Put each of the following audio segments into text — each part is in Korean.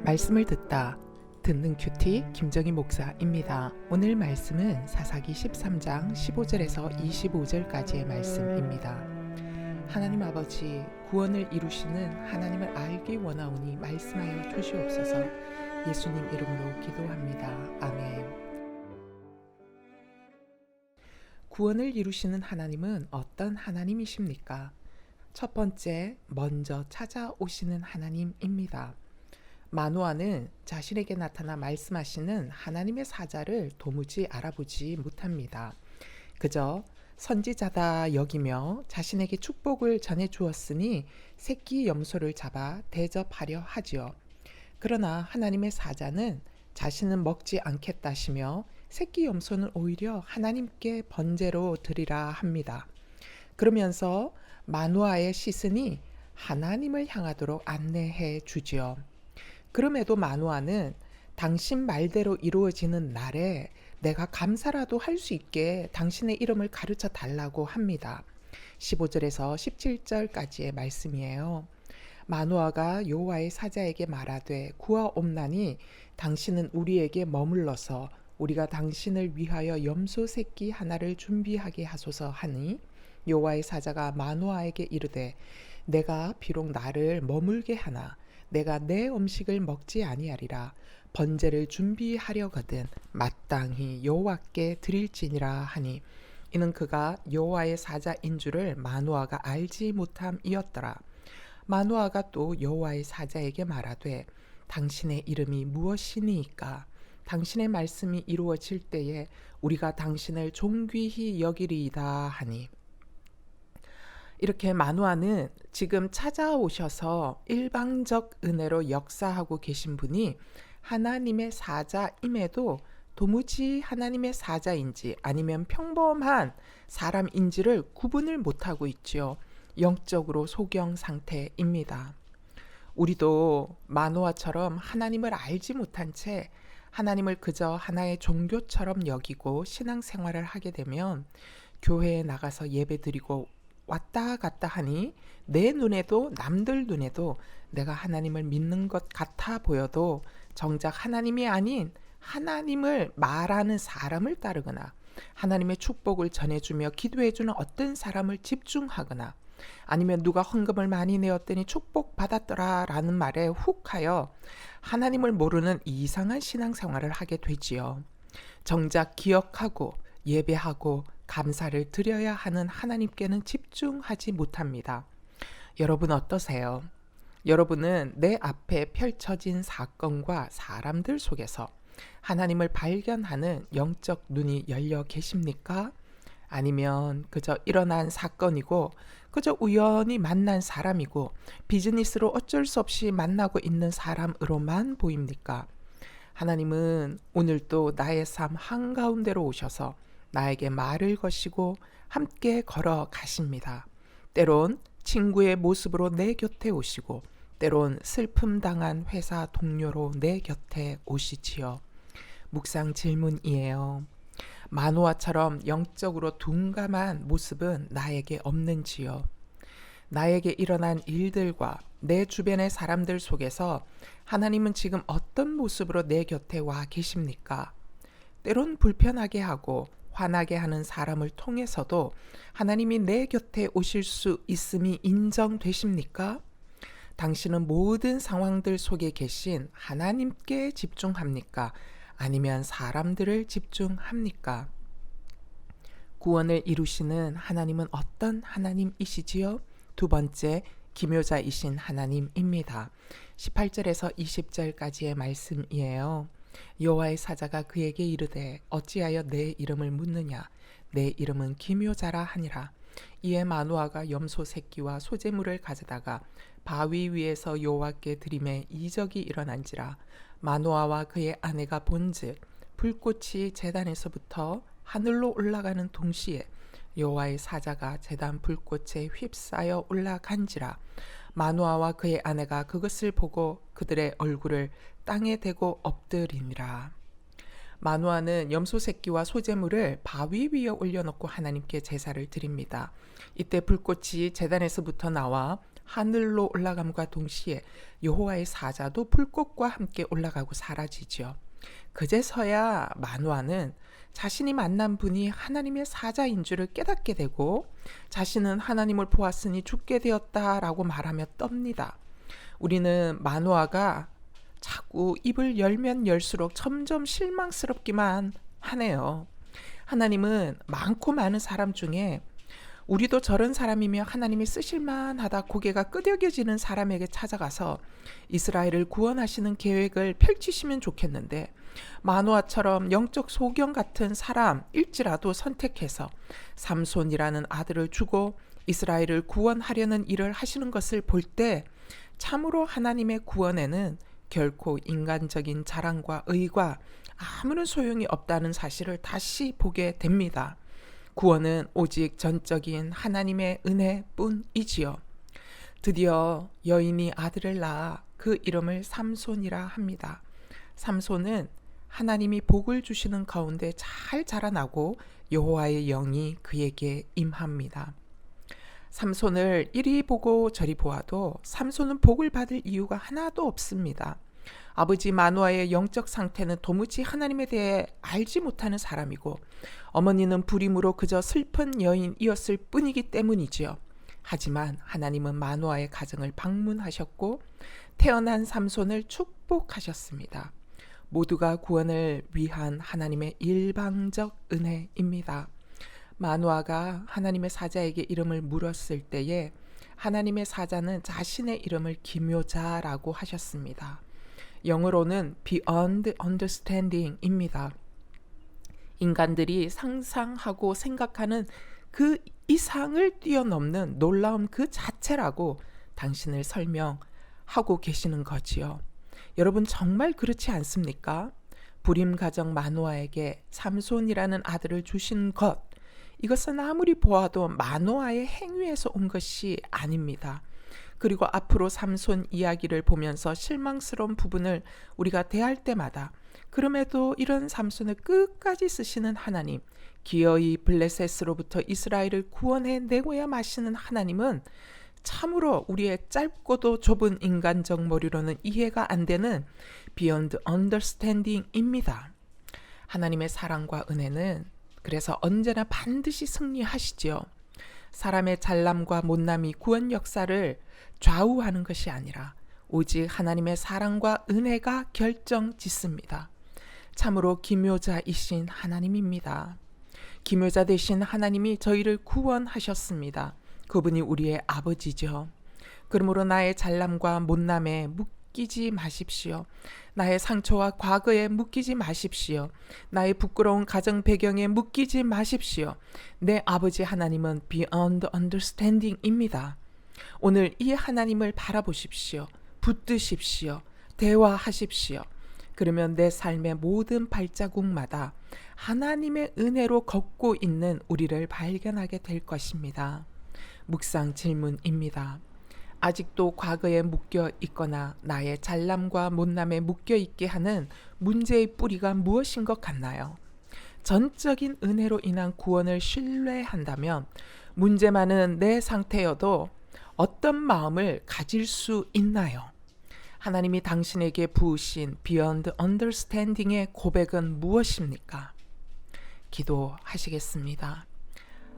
말씀을 듣는 큐티 김정희 목사입니다. 오늘 말씀은 사사기 13장 15절에서 25절까지의 말씀입니다. 하나님 아버지, 구원을 이루시는 하나님을 알기 원하오니 말씀하여 주시옵소서. 예수님 이름으로 기도합니다. 아멘. 구원을 이루시는 하나님은 어떤 하나님이십니까? 첫 번째, 먼저 찾아오시는 하나님입니다. 마노아는 자신에게 나타나 말씀하시는 하나님의 사자를 도무지 알아보지 못합니다. 그저 선지자다 여기며 자신에게 축복을 전해 주었으니 새끼 염소를 잡아 대접하려 하지요. 그러나 하나님의 사자는 자신은 먹지 않겠다시며 새끼 염소는 오히려 하나님께 번제로 드리라 합니다. 그러면서 마노아의 시선이 하나님을 향하도록 안내해 주지요. 그럼에도 마노아는 당신 말대로 이루어지는 날에 내가 감사라도 할 수 있게 당신의 이름을 가르쳐 달라고 합니다. 15절에서 17절까지의 말씀이에요. 마노아가 여호와의 사자에게 말하되 구하옵나니 당신은 우리에게 머물러서 우리가 당신을 위하여 염소 새끼 하나를 준비하게 하소서 하니 여호와의 사자가 마노아에게 이르되 내가 비록 나를 머물게 하나 내가 내 음식을 먹지 아니하리라. 번제를 준비하려거든 마땅히 여호와께 드릴지니라 하니 이는 그가 여호와의 사자인 줄을 마노아가 알지 못함이었더라. 마노아가 또 여호와의 사자에게 말하되 당신의 이름이 무엇이니이까? 당신의 말씀이 이루어질 때에 우리가 당신을 존귀히 여기리이다 하니 이렇게 마노아는 지금 찾아오셔서 일방적 은혜로 역사하고 계신 분이 하나님의 사자임에도 도무지 하나님의 사자인지 아니면 평범한 사람인지를 구분을 못하고 있지요. 영적으로 소경 상태입니다. 우리도 마노아처럼 하나님을 알지 못한 채 하나님을 그저 하나의 종교처럼 여기고 신앙생활을 하게 되면 교회에 나가서 예배드리고 왔다 갔다 하니 내 눈에도 남들 눈에도 내가 하나님을 믿는 것 같아 보여도 정작 하나님이 아닌 하나님을 말하는 사람을 따르거나 하나님의 축복을 전해주며 기도해주는 어떤 사람을 집중하거나 아니면 누가 헌금을 많이 내었더니 축복받았더라 라는 말에 훅 하여 하나님을 모르는 이상한 신앙생활을 하게 되지요. 정작 기억하고 예배하고 감사를 드려야 하는 하나님께는 집중하지 못합니다. 여러분 어떠세요? 여러분은 내 앞에 펼쳐진 사건과 사람들 속에서 하나님을 발견하는 영적 눈이 열려 계십니까? 아니면 그저 일어난 사건이고 그저 우연히 만난 사람이고 비즈니스로 어쩔 수 없이 만나고 있는 사람으로만 보입니까? 하나님은 오늘도 나의 삶 한가운데로 오셔서 나에게 말을 거시고 함께 걸어가십니다. 때론 친구의 모습으로 내 곁에 오시고 때론 슬픔 당한 회사 동료로 내 곁에 오시지요. 묵상 질문이에요. 마노아처럼 영적으로 둔감한 모습은 나에게 없는지요? 나에게 일어난 일들과 내 주변의 사람들 속에서 하나님은 지금 어떤 모습으로 내 곁에 와 계십니까? 때론 불편하게 하고 화나게 하는 사람을 통해서도 하나님이 내 곁에 오실 수 있음이 인정되십니까? 당신은 모든 상황들 속에 계신 하나님께 집중합니까? 아니면 사람들을 집중합니까? 구원을 이루시는 하나님은 어떤 하나님이시지요? 두 번째, 기묘자이신 하나님입니다. 18절에서 20절까지의 말씀이에요. 여호와의 사자가 그에게 이르되 어찌하여 내 이름을 묻느냐? 내 이름은 기묘자라 하니라. 이에 마노아가 염소 새끼와 소재물을 가져다가 바위 위에서 여호와께 드림에 이적이 일어난지라. 마노아와 그의 아내가 본즉 불꽃이 제단에서부터 하늘로 올라가는 동시에 여호와의 사자가 제단 불꽃에 휩싸여 올라간지라. 마노아와 그의 아내가 그것을 보고 그들의 얼굴을 땅에 대고 엎드리니라. 마노아는 염소 새끼와 소재물을 바위 위에 올려놓고 하나님께 제사를 드립니다. 이때 불꽃이 제단에서부터 나와 하늘로 올라감과 동시에 여호와의 사자도 불꽃과 함께 올라가고 사라지죠. 그제서야 마노아는 자신이 만난 분이 하나님의 사자인 줄을 깨닫게 되고 자신은 하나님을 보았으니 죽게 되었다라고 말하며 떱니다. 우리는 마노아가 자꾸 입을 열면 열수록 점점 실망스럽기만 하네요. 하나님은 많고 많은 사람 중에 우리도 저런 사람이며 하나님이 쓰실만 하다 고개가 끄덕여지는 사람에게 찾아가서 이스라엘을 구원하시는 계획을 펼치시면 좋겠는데 마노아처럼 영적 소경 같은 사람일지라도 선택해서 삼손이라는 아들을 주고 이스라엘을 구원하려는 일을 하시는 것을 볼 때 참으로 하나님의 구원에는 결코 인간적인 자랑과 의가 아무런 소용이 없다는 사실을 다시 보게 됩니다. 구원은 오직 전적인 하나님의 은혜뿐이지요. 드디어 여인이 아들을 낳아 그 이름을 삼손이라 합니다. 삼손은 하나님이 복을 주시는 가운데 잘 자라나고 여호와의 영이 그에게 임합니다. 삼손을 이리 보고 저리 보아도 삼손은 복을 받을 이유가 하나도 없습니다. 아버지 마노아의 영적 상태는 도무지 하나님에 대해 알지 못하는 사람이고 어머니는 불임으로 그저 슬픈 여인이었을 뿐이기 때문이지요. 하지만 하나님은 마노아의 가정을 방문하셨고 태어난 삼손을 축복하셨습니다. 모두가 구원을 위한 하나님의 일방적 은혜입니다. 마노아가 하나님의 사자에게 이름을 물었을 때에 하나님의 사자는 자신의 이름을 기묘자라고 하셨습니다. 영어로는 beyond understanding입니다. 인간들이 상상하고 생각하는 그 이상을 뛰어넘는 놀라움 그 자체라고 당신을 설명하고 계시는 거지요. 여러분 정말 그렇지 않습니까? 불임 가정 마노아에게 삼손이라는 아들을 주신 것, 이것은 아무리 보아도 마노아의 행위에서 온 것이 아닙니다. 그리고 앞으로 삼손 이야기를 보면서 실망스러운 부분을 우리가 대할 때마다 그럼에도 이런 삼손을 끝까지 쓰시는 하나님, 기어이 블레셋으로부터 이스라엘을 구원해내고야 마시는 하나님은 참으로 우리의 짧고도 좁은 인간적 머리로는 이해가 안 되는 beyond understanding입니다. 하나님의 사랑과 은혜는 그래서 언제나 반드시 승리하시지요. 사람의 잘남과 못남이 구원 역사를 좌우하는 것이 아니라 오직 하나님의 사랑과 은혜가 결정짓습니다. 참으로 기묘자이신 하나님입니다. 기묘자 되신 하나님이 저희를 구원하셨습니다. 그분이 우리의 아버지죠. 그러므로 나의 잘남과 못남에 묶이지 마십시오. 나의 상처와 과거에 묶이지 마십시오. 나의 부끄러운 가정 배경에 묶이지 마십시오. 내 아버지 하나님은 beyond understanding입니다. 오늘 이 하나님을 바라보십시오. 붙드십시오. 대화하십시오. 그러면 내 삶의 모든 발자국마다 하나님의 은혜로 걷고 있는 우리를 발견하게 될 것입니다. 묵상 질문입니다. 아직도 과거에 묶여 있거나 나의 잘남과 못남에 묶여 있게 하는 문제의 뿌리가 무엇인 것 같나요? 전적인 은혜로 인한 구원을 신뢰한다면 문제 많은 내 상태여도 어떤 마음을 가질 수 있나요? 하나님이 당신에게 부으신 beyond understanding의 고백은 무엇입니까? 기도하시겠습니다.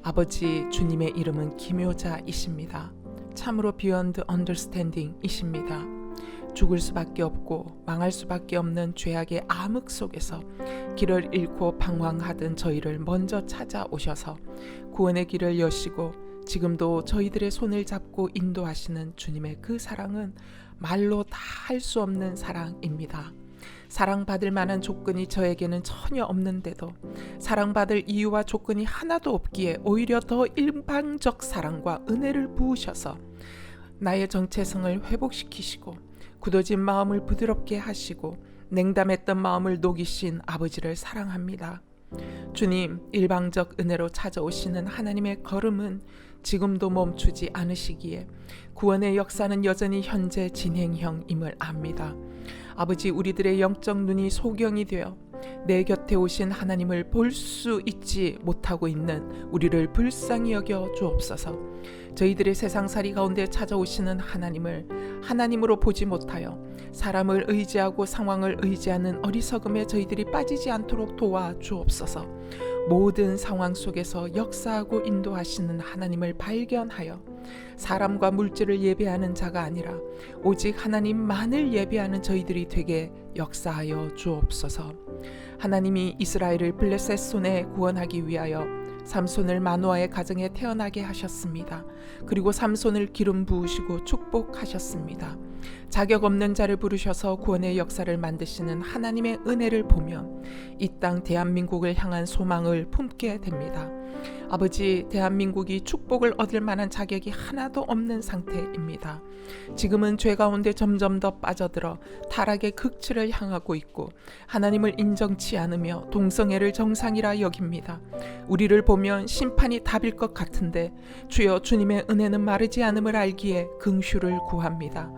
아버지, 주님의 이름은 기묘자이십니다. 참으로 beyond understanding이십니다. 죽을 수밖에 없고 망할 수밖에 없는 죄악의 암흑 속에서 길을 잃고 방황하던 저희를 먼저 찾아오셔서 구원의 길을 여시고 지금도 저희들의 손을 잡고 인도하시는 주님의 그 사랑은 말로 다 할 수 없는 사랑입니다. 사랑받을 만한 조건이 저에게는 전혀 없는데도 사랑받을 이유와 조건이 하나도 없기에 오히려 더 일방적 사랑과 은혜를 부으셔서 나의 정체성을 회복시키시고 굳어진 마음을 부드럽게 하시고 냉담했던 마음을 녹이신 아버지를 사랑합니다. 주님, 일방적 은혜로 찾아오시는 하나님의 걸음은 지금도 멈추지 않으시기에 구원의 역사는 여전히 현재 진행형임을 압니다. 아버지, 우리들의 영적 눈이 소경이 되어 내 곁에 오신 하나님을 볼 수 있지 못하고 있는 우리를 불쌍히 여겨 주옵소서. 저희들의 세상살이 가운데 찾아오시는 하나님을 하나님으로 보지 못하여 사람을 의지하고 상황을 의지하는 어리석음에 저희들이 빠지지 않도록 도와 주옵소서. 모든 상황 속에서 역사하고 인도하시는 하나님을 발견하여 사람과 물질을 예배하는 자가 아니라 오직 하나님만을 예배하는 저희들이 되게 역사하여 주옵소서. 하나님이 이스라엘을 블레셋 손에 구원하기 위하여 삼손을 마노아의 가정에 태어나게 하셨습니다. 그리고 삼손을 기름 부으시고 축복하셨습니다. 자격 없는 자를 부르셔서 구원의 역사를 만드시는 하나님의 은혜를 보면 이 땅 대한민국을 향한 소망을 품게 됩니다. 아버지, 대한민국이 축복을 얻을 만한 자격이 하나도 없는 상태입니다. 지금은 죄 가운데 점점 더 빠져들어 타락의 극치를 향하고 있고 하나님을 인정치 않으며 동성애를 정상이라 여깁니다. 우리를 보면 심판이 답일 것 같은데 주여, 주님의 은혜는 마르지 않음을 알기에 긍휼을 구합니다.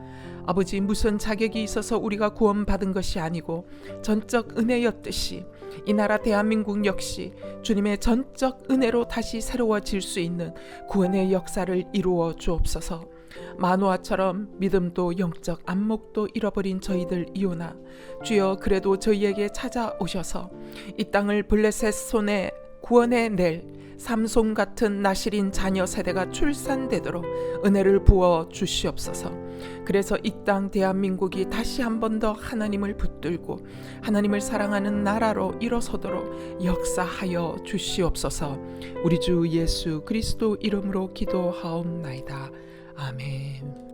아버지, 무슨 자격이 있어서 우리가 구원받은 것이 아니고 전적 은혜였듯이 이 나라 대한민국 역시 주님의 전적 은혜로 다시 새로워질 수 있는 구원의 역사를 이루어 주옵소서. 마노아처럼 믿음도 영적 안목도 잃어버린 저희들이오나 주여, 그래도 저희에게 찾아오셔서 이 땅을 블레셋 손에 구원해 낼 삼손 같은 나실인 자녀 세대가 출산되도록 은혜를 부어 주시옵소서. 그래서 이 땅 대한민국이 다시 한 번 더 하나님을 붙들고 하나님을 사랑하는 나라로 일어서도록 역사하여 주시옵소서. 우리 주 예수 그리스도 이름으로 기도하옵나이다. 아멘.